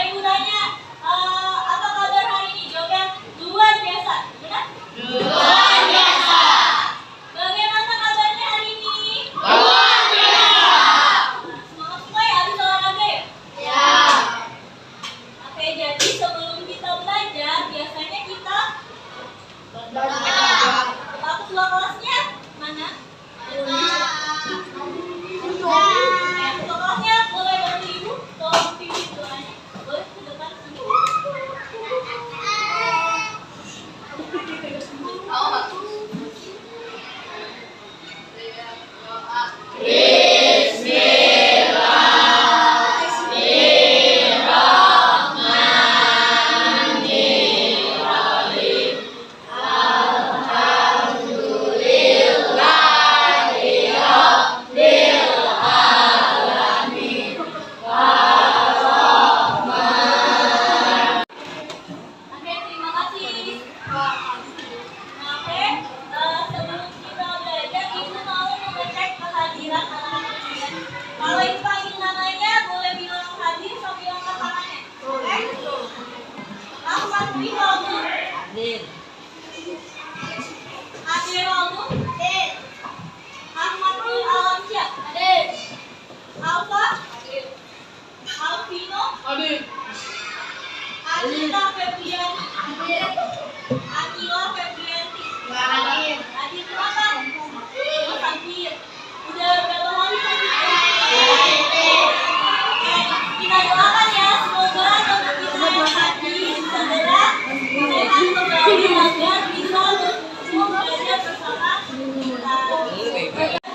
Ibu tanya, apa kabar hari ini? Jawabnya luar biasa. Benar? Luar biasa. Bagaimana kabarnya hari ini? Luar biasa. Semangat semua ya, habis olahraga ya? Ya. Oke, jadi sebelum kita belajar, biasanya kita aku ketua kelasnya mana? Ketua kelasnya boleh bantu ibu, tolong pilih doanya. Boleh ke depan sini. Oke, terima kasih. Oke, sebelum kita belajar, ibu mau mengecek kehadiran anak-anak kalian. Kalau ibu panggil namanya, boleh bilang hadir sambil angkat tangannya. Oke? Ahmad Rivaldo. Hadir. Hadir Rivaldo. Hadir. Ahmad Alamsyah. Hadir. Alfa. Hadir. Alvino. Hadir. Anita Febriani. Hadir. Akila Febrianti. Hadir. Hadir berapa? Oh, hadir. Udah berapa hari hadir? Kita doakan ya, semoga teman kita yang hadir segera sehat kembali agar bisa berkumpul belajar bersama kita.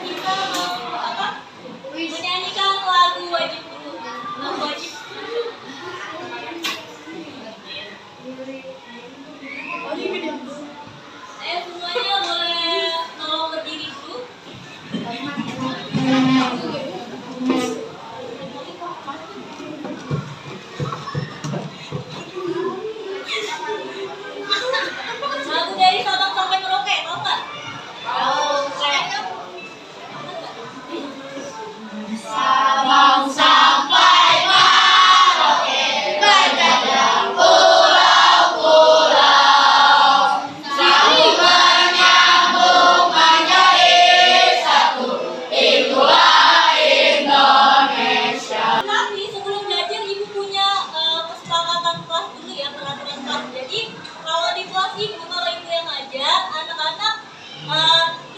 Kita mau apa? Menyanyikan lagu wajib dulu. Lagu wajib. Semuanya boleh tolong berdiri dulu. Lagu dari Sabang sampai Merauke, tahu nggak? Sabang sampai Merauke, berjajah pulau-pulau, saling menyambung menjadi satu, itulah Indonesia. Tapi sebelum belajar, ibu punya kesepakatan kelas dulu ya, peraturan kelas. Jadi kalau di kelas ibu, kalau ibu yang ngajar, anak-anak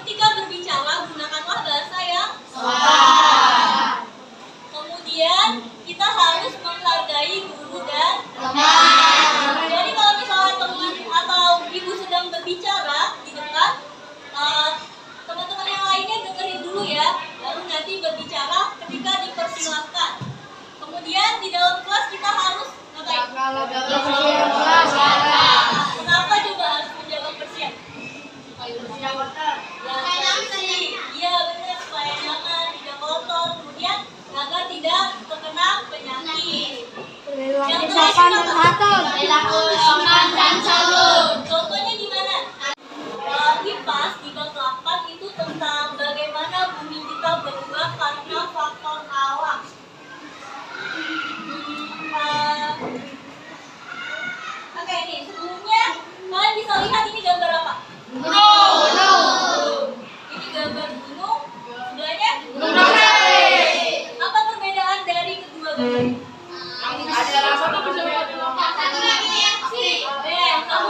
ketika berbicara gunakanlah bahasa yang sopan. Kemudian kita harus menghargai guru dan teman. Jadi kalau misalnya teman atau ibu sedang berbicara di depan, teman-teman yang lainnya dengerin dulu ya, baru nanti berbicara ketika dipersilakan. Kemudian di dalam kelas kita harus ngapain? Kenapa coba harus menjaga kebersihan? Iya benar, supaya jangan tidak kotor, kemudian agar tidak terkena penyakit. Yang terakhir contohnya gimana? Kipas di bab 8 itu tentang bagaimana bumi kita berubah karena faktor alam. Oke, ini sebelumnya kalian bisa lihat ini gambar apa? Gunung. Ini gambar gunung. Sebelahnya gunung. Apa perbedaan dari kedua gambar? Kamu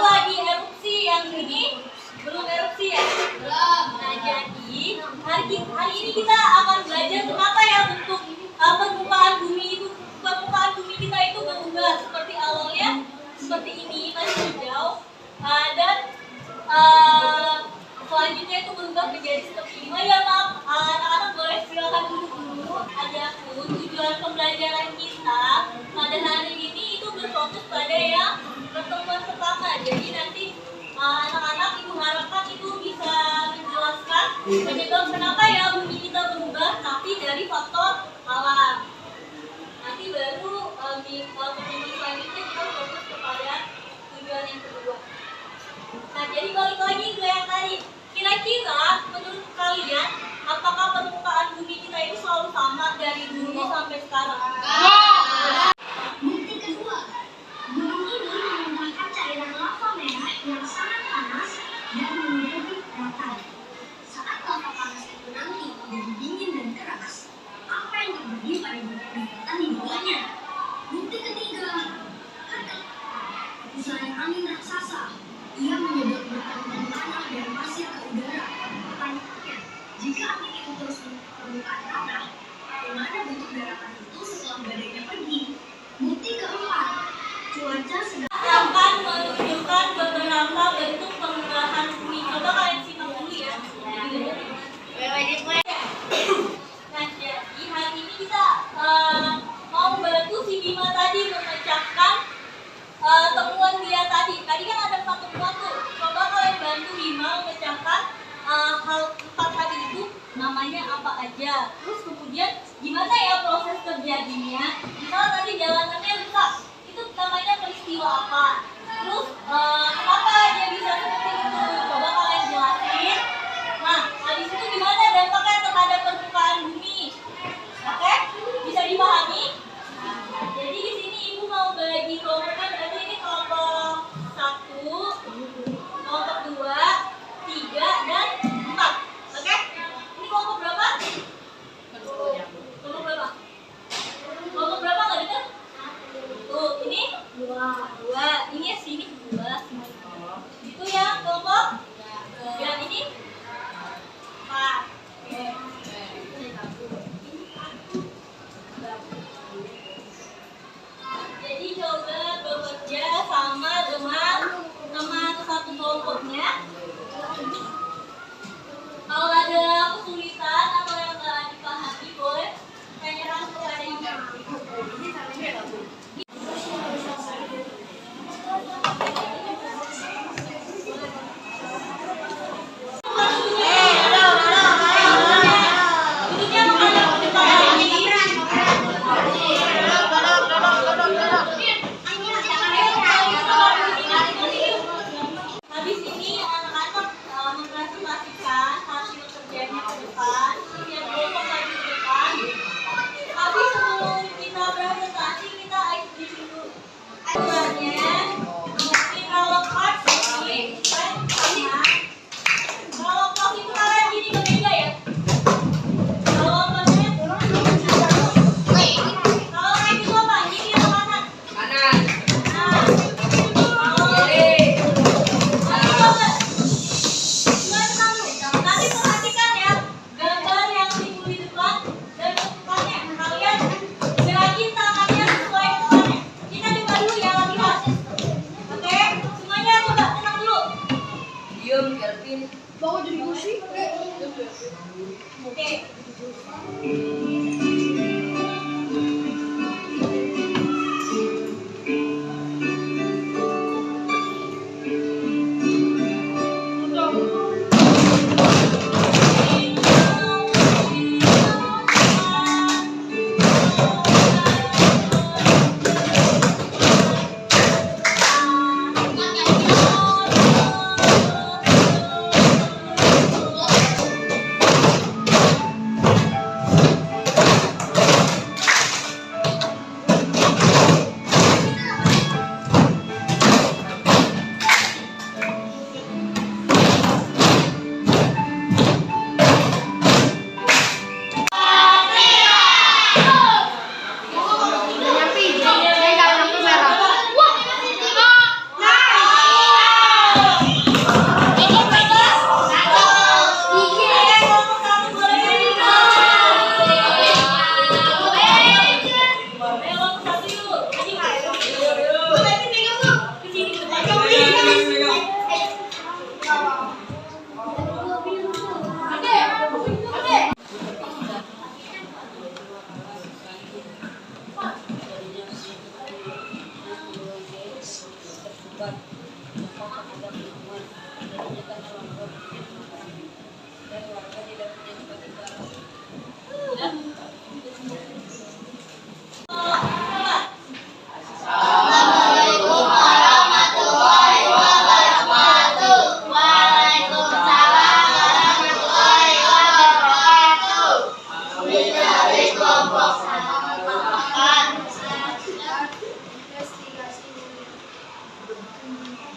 lagi erupsi, yang ini belum erupsi ya? Belum. Nah, jadi hari ini kita akan belajar kenapa ya bentuk permukaan bumi kita itu berubah seperti awalnya seperti ini masih hijau, dan selanjutnya itu berubah menjadi seperti ini. Ya maaf, anak-anak boleh silakan dulu. Adapun tujuan pembelajaran kita pada hari ini itu berfokus pada yang pertemuan pertama. Jadi nanti anak-anak ibu harapkan itu bisa menjelaskan penyebab kenapa ya bumi kita berubah, tapi dari faktor alam. Nanti baru pertemuan selanjutnya kita fokus kepada tujuan yang kedua. Nah, jadi balik lagi ke yang tadi. Kira-kira menurut kalian, apakah permukaan bumi kita itu selalu sama dari dulu sampai sekarang? Bukti kedua. angin raksasa. Ia menyedot batuan tanah dan pasir ke udara. Pertanyaannya, jika angin itu terus menuju permukaan tanah, bagaimana bentuk daratan itu setelah badainya pergi? Bukti keempat, cuaca sedang akan menunjukkan beberapa bentuk pengerahan bumi. Coba kalian simak dulu ya. Nah, jadi hari ini kita mau bantu si Bima tadi memecahkan temuan dia tadi. Tadi kan ada 4 temuan tuh. Coba kalian bantu Bima memecahkan hal 4 tadi itu namanya apa aja. Terus kemudian gimana ya proses terjadinya? Misalnya tadi jalanannya rusak, itu namanya peristiwa apa? Terus kenapa dia bisa seperti itu? Coba kalian jelasin. Nah, habis itu gimana dampaknya terhadap permukaan bumi? Oke? Bisa dipahami? Jadi di sini ibu mau bagi kelompoknya, berarti ini kelompok 1, kelompok 2, 3, dan 4. Oke? Ini kelompok berapa? Kelompok berapa? Kelompok berapa nggak dengar? Tuh, ini 2. Ini sini 2. Itu ya kelompok. Yang ini 4. Jadi coba bekerja sama dengan teman satu kelompoknya. Kalau ada kesulitan atau yang nggak dipahami, boleh tanyakan kepada ibu. Habis ini anak-anak mempresentasikan hasil kerjanya ke depan, yang kelompok lagi ke depan. Tapi sebelum kita presentasi, kita icebreaking dulu. Aturannya, mungkin kalau part ini, kalau kelas itu kalian gini berbeda ya. Kalau kelasnya, kalau kayak gitu apa? Gini atau kanan? Kanan. Nah, kalau Kiri. nanti perhatikan ya gambar yang timbul di depan dan bentukannya. Kalian gerakin tangannya sesuai bentukannya. Kita coba dulu ya latihan. Oke, semuanya coba tenang dulu. Diam, Kelvin. bawa jadi kursi. Oke.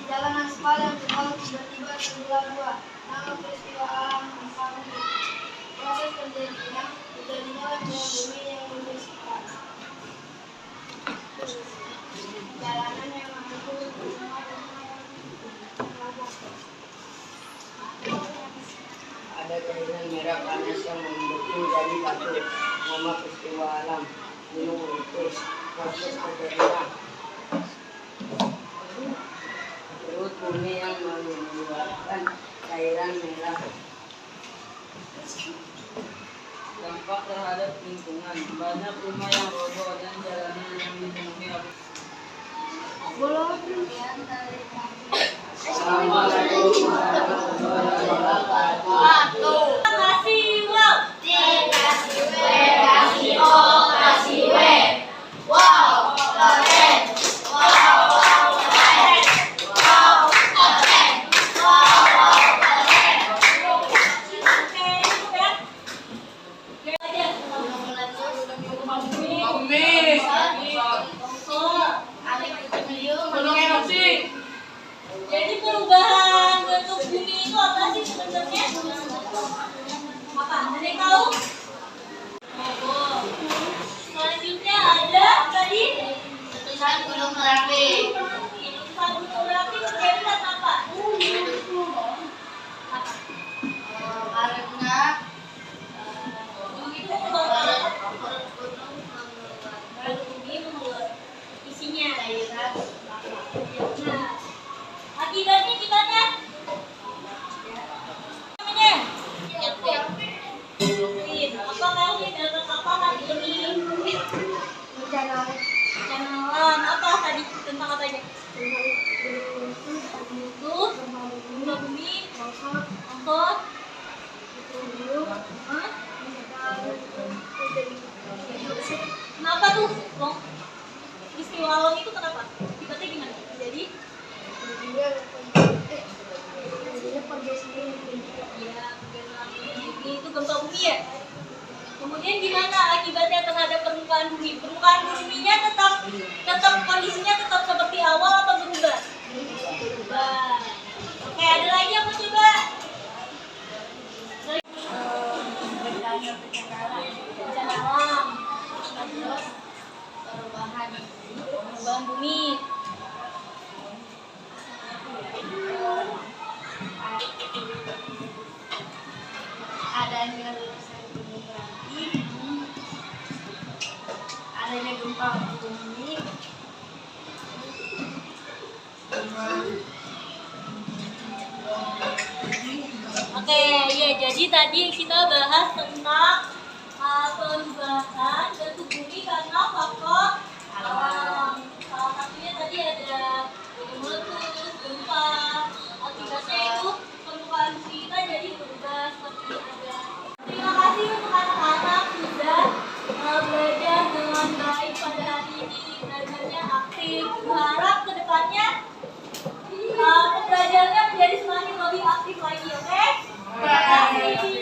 Jalanan aspal yang tebal tiba-tiba terbelah dua. Nama peristiwa alam misalnya. Proses terjadinya lemburan bumi yang bergesekan. Jalanan yang mampu yang membentuk jadi batu. Nama peristiwa alam gunung meletus, proses terjadinya perut bumi yang mengeluarkan cairan merah. Dampak terhadap lingkungan, banyak rumah yang roboh dan jalanan yang dipenuhi abu. Assalamualaikum warahmatullahi wabarakatuh. Kasih wow. Kasih O, kasih W. Wow, keren. Wow, wow, keren. Wow, keren. Wow, wow, keren. Oke, cukup ya. Lihat aja. Gunung erupsi. Jadi perubahan bentuk bumi itu apa sih sebenarnya? Apa? Ada yang tahu? Oh. Selanjutnya ada tadi Letusan Gunung Merapi. letusan gunung berapi terjadi karena apa? Apa? Karena Gunung itu mengeluarkan bumi mengeluarkan isinya cairan. Nah, akibatnya gimana? Namanya? Apa tahu ya dapat apa hari ini? bencana Bencana alam. Apa tadi tentang apa aja? Meletus, gempa bumi, longsor, hah? Kenapa tuh? Long? Peristiwa alam itu kenapa? Akibatnya gimana? Jadi? Iya, pergeseran bumi itu gempa bumi ya. Kemudian gimana akibatnya terhadap permukaan bumi? Permukaan buminya tetap kondisinya tetap seperti awal atau berubah? Berubah. Oke, ada lagi apa coba? Bencana alam. Terus perubahan bumi. adanya letusan gunung berapi, adanya gempa bumi, Oke, ya jadi tadi kita bahas tentang perubahan bentuk bumi karena faktor alam. Salah satunya tadi ada meletus, gempa. Akibatnya itu permukaan bumi kita jadi berubah seperti ada. Terima kasih untuk anak-anak sudah belajar dengan baik pada hari ini. Belajarnya aktif. Berharap kedepannya pembelajarannya menjadi semakin lebih aktif lagi, oke? Terima kasih.